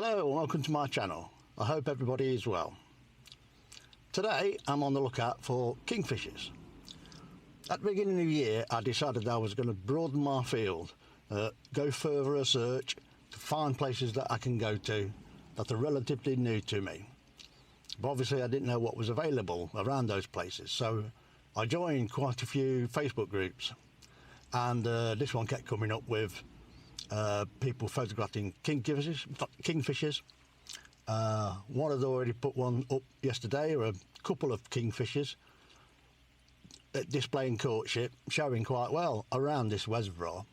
Hello and welcome to my channel. I hope everybody is well. Today I'm on the lookout for kingfishers. At the beginning of the year I decided I was going to broaden my field, go further a search to find places that I can go to that are relatively new to me. But obviously I didn't know what was available around those places, so I joined quite a few Facebook groups, and this one kept coming up with people photographing kingfishers. One had already put one up yesterday, or a couple of kingfishers displaying courtship, showing quite well around this reservoir.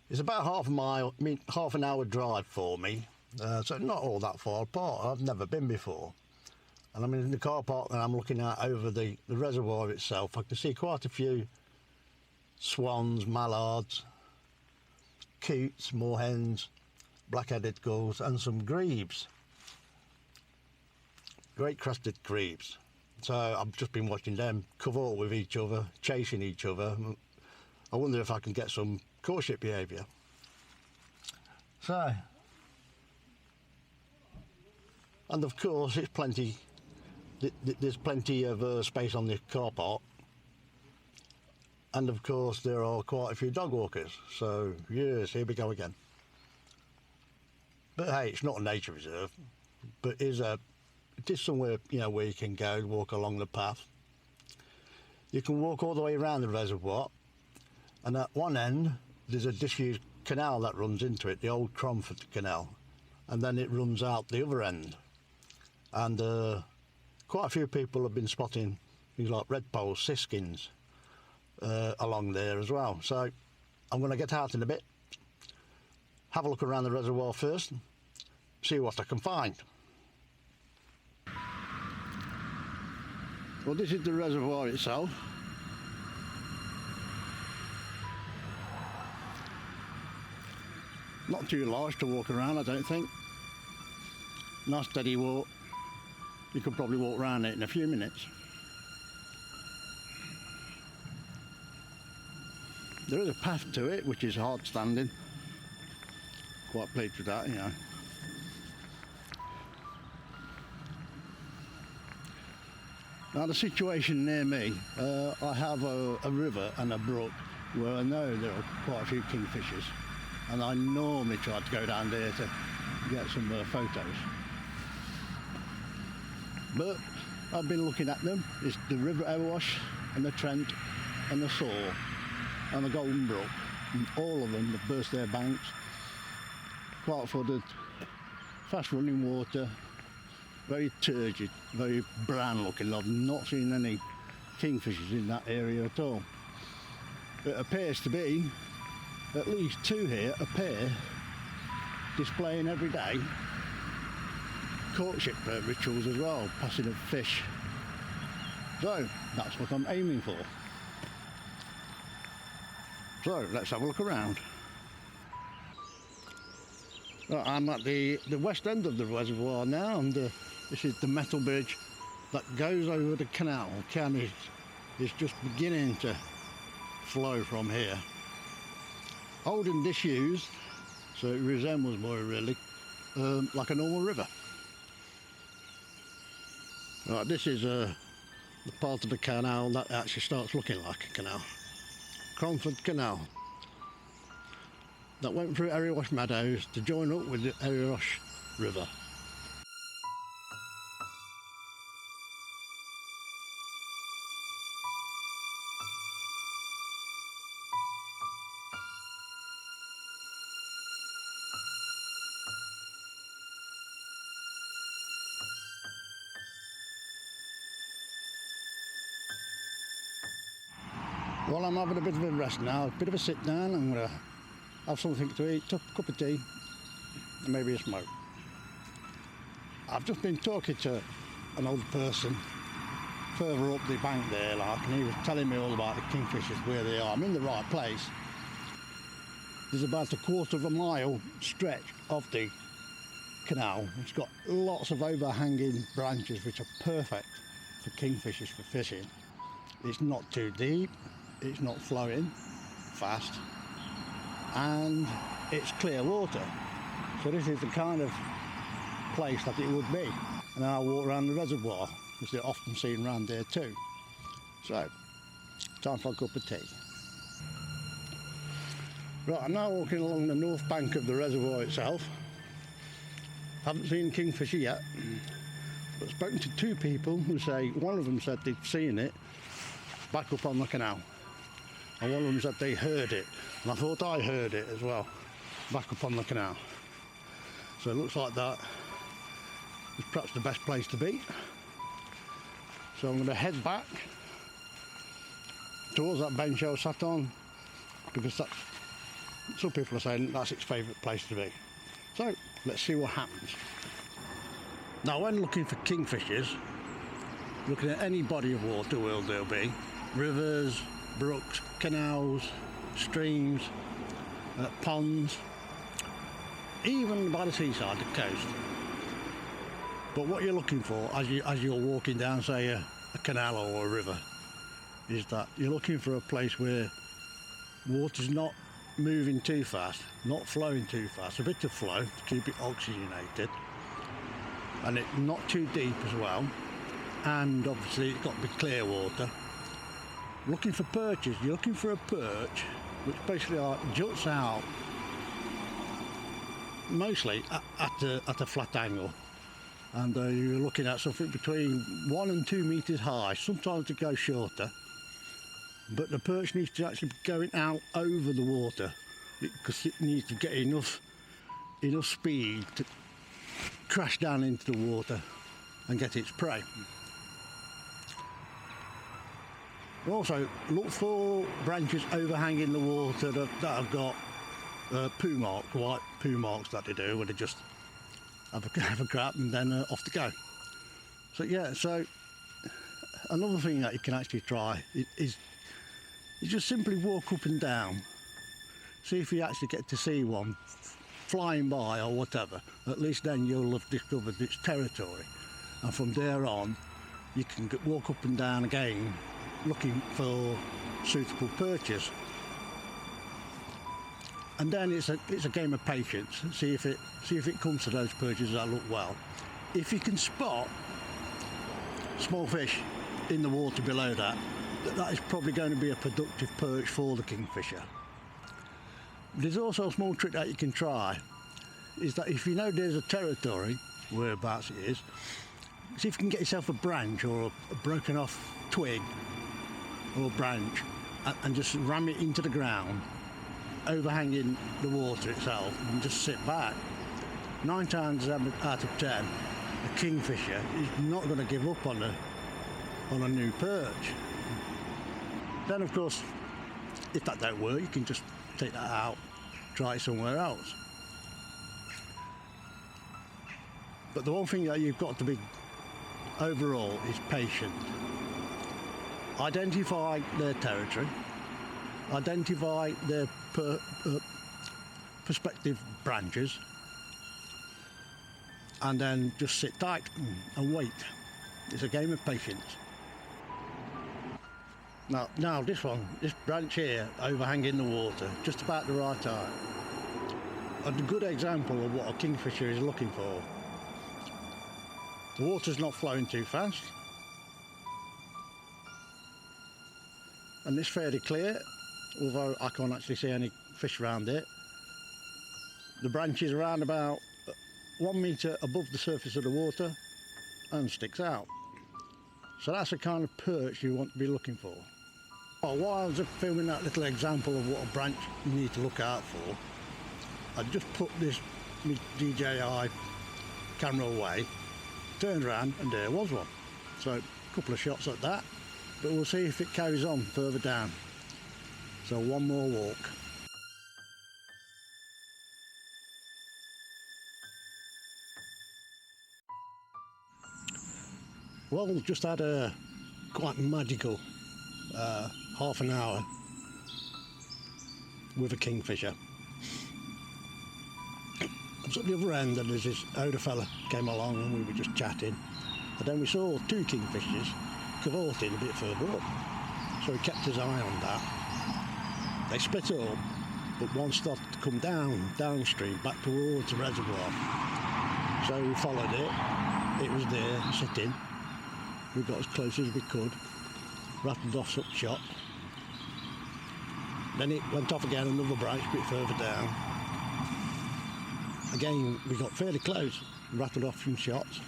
It's about half an hour drive for me, so not all that far apart. I've never been before, and I'm in the car park and I'm looking out over the reservoir itself. I can see quite a few swans, mallards, coots, moorhens, black-headed gulls and some grebes, great crested grebes. So I've just been watching them cavort with each other, chasing each other. I wonder if I can get some courtship behaviour. So, and of course there's plenty of space on the car park, and of course there are quite a few dog walkers, so yes, here we go again. But hey, it's not a nature reserve, but it is somewhere, you know, where you can go walk along the path. You can walk all the way around the reservoir, and at one end there's a disused canal that runs into it, the old Cromford Canal, and then it runs out the other end. And quite a few people have been spotting things like redpolls, siskins along there as well. So I'm going to get out in a bit, have a look around the reservoir first, see what I can find. Well, this is the reservoir itself. Not too large to walk around, I don't think. Nice steady walk. You could probably walk around it in a few minutes. There is a path to it, which is hard standing. Quite pleased with that, you know. Now the situation near me, I have a river and a brook where I know there are quite a few kingfishers, and I normally try to go down there to get some photos. But I've been looking at them. It's the River Ewash and the Trent and the Soar and the Golden Brook, and all of them have burst their banks, quite flooded, fast running water, very turgid, very brown looking. I've not seen any kingfishers in that area at all. It appears to be at least two here, a pair, displaying every day courtship rituals as well, passing of fish. So that's what I'm aiming for. So let's have a look around. Well, I'm at the west end of the reservoir now, and this is the metal bridge that goes over the canal. The canal is just beginning to flow from here. Old and disused, so it resembles more really like a normal river. Right, this is the part of the canal that actually starts looking like a canal. Cromford Canal. That went through Ewash Meadows to join up with the Ewash River. Well, I'm having a bit of a rest now, a bit of a sit down. I'm going to have something to eat, a cup of tea, and maybe a smoke. I've just been talking to an old person further up the bank there, and he was telling me all about the kingfishers, where they are. I'm in the right place. There's about a quarter of a mile stretch of the canal. It's got lots of overhanging branches which are perfect for kingfishers for fishing. It's not too deep, it's not flowing fast, and it's clear water. So this is the kind of place that it would be. And then I'll walk around the reservoir, because they're often seen around there too. So, time for a cup of tea. Right, I'm now walking along the north bank of the reservoir itself. Haven't seen Kingfisher yet, but I've spoken to two people who say, one of them said they'd seen it back up on the canal, and one of them said they heard it, and I thought I heard it as well, back up on the canal. So it looks like that is perhaps the best place to be. So I'm going to head back towards that bench I was sat on, because that's, some people are saying that's its favourite place to be. So let's see what happens. Now, when looking for kingfishers, looking at any body of water where there'll be rivers, brooks, canals, streams, ponds, even by the seaside, the coast. But what you're looking for as you're walking down, say, a canal or a river, is that you're looking for a place where water's not moving too fast, not flowing too fast, a bit of flow to keep it oxygenated, and it's not too deep as well, and obviously it's got to be clear water. Looking for perches, you're looking for a perch which basically juts out mostly at a flat angle, and you're looking at something between 1 and 2 metres high. Sometimes it goes shorter, but the perch needs to actually be going out over the water, because it needs to get enough speed to crash down into the water and get its prey. Also, look for branches overhanging the water that have got poo marks, white poo marks that they do, where they just have a grab and then off they go. So yeah, so another thing that you can actually try is you just simply walk up and down, see if you actually get to see one flying by or whatever. At least then you'll have discovered its territory, and from there on you can walk up and down again looking for suitable perches. And then it's a game of patience. See if it comes to those perches that look well. If you can spot small fish in the water below that is probably going to be a productive perch for the kingfisher. There's also a small trick that you can try, is that if you know there's a territory whereabouts it is, see if you can get yourself a branch or a broken off twig or branch and just ram it into the ground, overhanging the water itself, and just sit back. 9 times out of 10, a kingfisher is not going to give up on a new perch. Then of course, if that don't work, you can just take that out, try it somewhere else. But the one thing that you've got to be overall is patient. Identify their territory, identify their prospective branches, and then just sit tight and wait. It's a game of patience. Now this branch here, overhanging the water, just about the right height. A good example of what a kingfisher is looking for. The water's not flowing too fast, and it's fairly clear, although I can't actually see any fish around it. The branch is around about 1 metre above the surface of the water and sticks out. So that's the kind of perch you want to be looking for. Well, while I was filming that little example of what a branch you need to look out for, I just put this DJI camera away, turned around, and there was one. So a couple of shots at that, but we'll see if it carries on further down. So one more walk. Well, we've just had a quite magical half an hour with a kingfisher. I was at the other end, and there's this older fella came along, and we were just chatting, and then we saw 2 kingfishers cavorting a bit further up, so he kept his eye on that. They split up, but one started to come downstream, back towards the reservoir. So we followed it. It was there, sitting. We got as close as we could, rattled off some shot. Then it went off again, another branch a bit further down. Again, we got fairly close, rattled off some shots.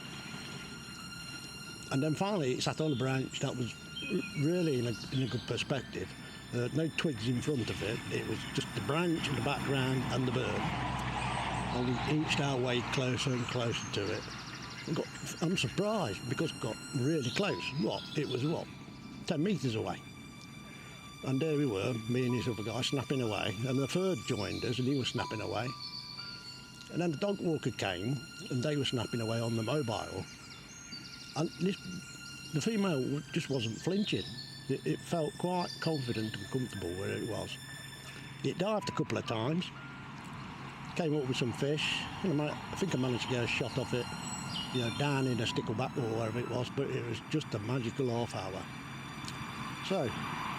And then finally it sat on a branch that was really in a good perspective. No twigs in front of it. It was just the branch in the background and the bird. And we inched our way closer and closer to it. I'm surprised because it got really close. It was 10 metres away. And there we were, me and this other guy snapping away. And the third joined us and he was snapping away. And then the dog walker came and they were snapping away on the mobile. And the female just wasn't flinching. It felt quite confident and comfortable where it was. It dived a couple of times, came up with some fish, and I think I managed to get a shot off it, down in a stickleback or wherever it was, but it was just a magical half hour. So,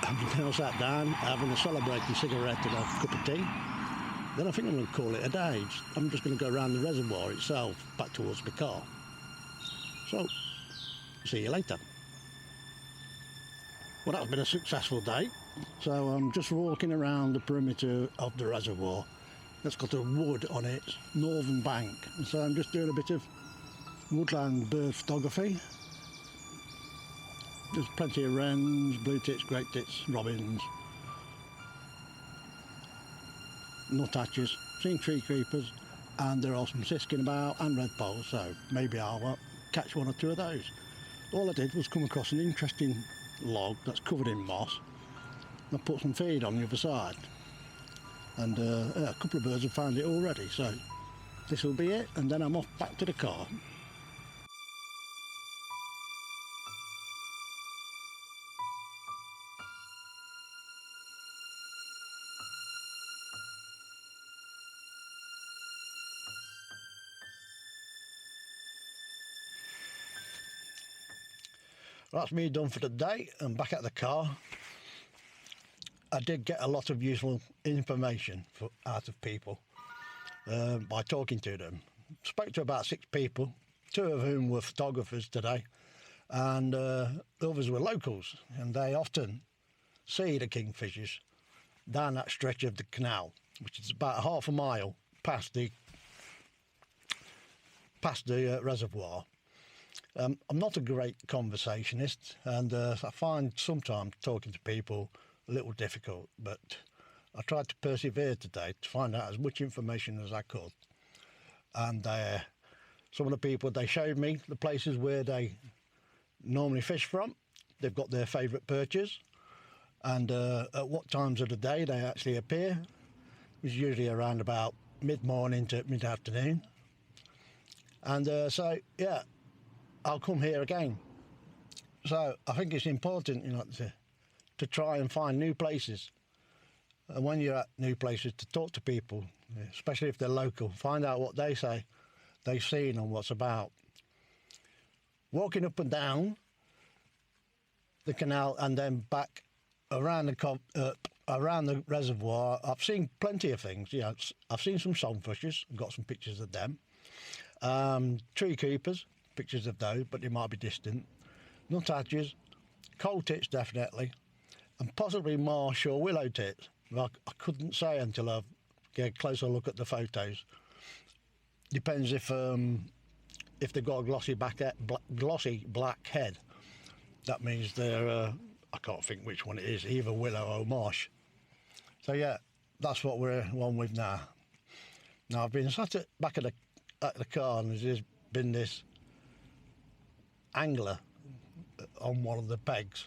I've now sat down, having a celebrating cigarette and a cup of tea. Then I think I'm going to call it a day. I'm just going to go around the reservoir itself, back towards the car. So, see you later. Well, that's been a successful day. So I'm just walking around the perimeter of the reservoir. It's got a wood on its northern bank. And so I'm just doing a bit of woodland bird photography. There's plenty of wrens, blue tits, great tits, robins, nuthatches, seen tree creepers, and there are some siskin about and redpolls, so maybe I'll catch one or two of those. All I did was come across an interesting log that's covered in moss. I put some feed on the other side, and a couple of birds have found it already, so this will be it, and then I'm off back to the car. That's me done for the day. I'm back at the car. I did get a lot of useful information out of people by talking to them. Spoke to about 6 people, 2 of whom were photographers today, and the others were locals, and they often see the kingfishers down that stretch of the canal, which is about half a mile past the reservoir. I'm not a great conversationist, and I find sometimes talking to people a little difficult, but I tried to persevere today to find out as much information as I could. And some of the people, they showed me the places where they normally fish from. They've got their favourite perches, and at what times of the day they actually appear. It's usually around about mid-morning to mid-afternoon. And so, yeah, I'll come here again. So I think it's important, to try and find new places. And when you're at new places, to talk to people, especially if they're local, find out what they say, they've seen and what's about. Walking up and down the canal and then back around the reservoir, I've seen plenty of things. I've seen some songfishers, I've got some pictures of them. Tree creepers, pictures of those, but they might be distant. Nuthatches, coal tits definitely, and possibly marsh or willow tits. I couldn't say until I get a closer look at the photos. Depends if they've got a glossy black head. That means they're I can't think which one it is, either willow or marsh. So yeah, that's what we're on with now. Now I've been sat back at the car, and there's been this angler on one of the pegs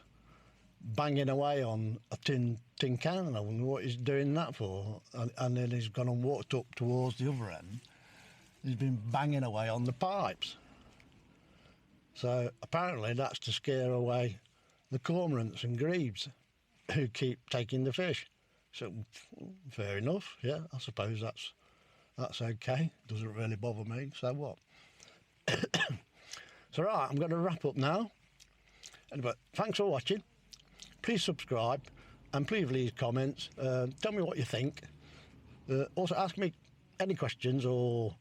banging away on a tin can. I wonder what he's doing that for. And then he's gone and walked up towards the other end. He's been banging away on the pipes. So apparently that's to scare away the cormorants and grebes who keep taking the fish. So fair enough, yeah, I suppose that's okay. Doesn't really bother me, so what? So right, I'm going to wrap up now. But thanks for watching. Please subscribe and please leave comments. Tell me what you think. Also ask me any questions or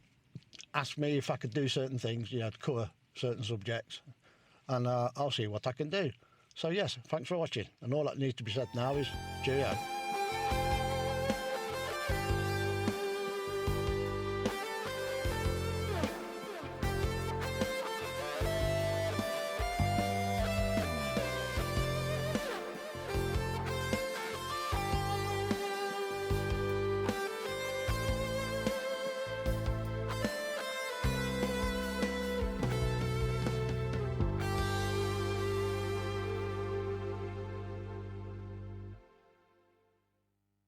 ask me if I could do certain things, to cover certain subjects, and I'll see what I can do. So yes, thanks for watching, and all that needs to be said now is cheerio.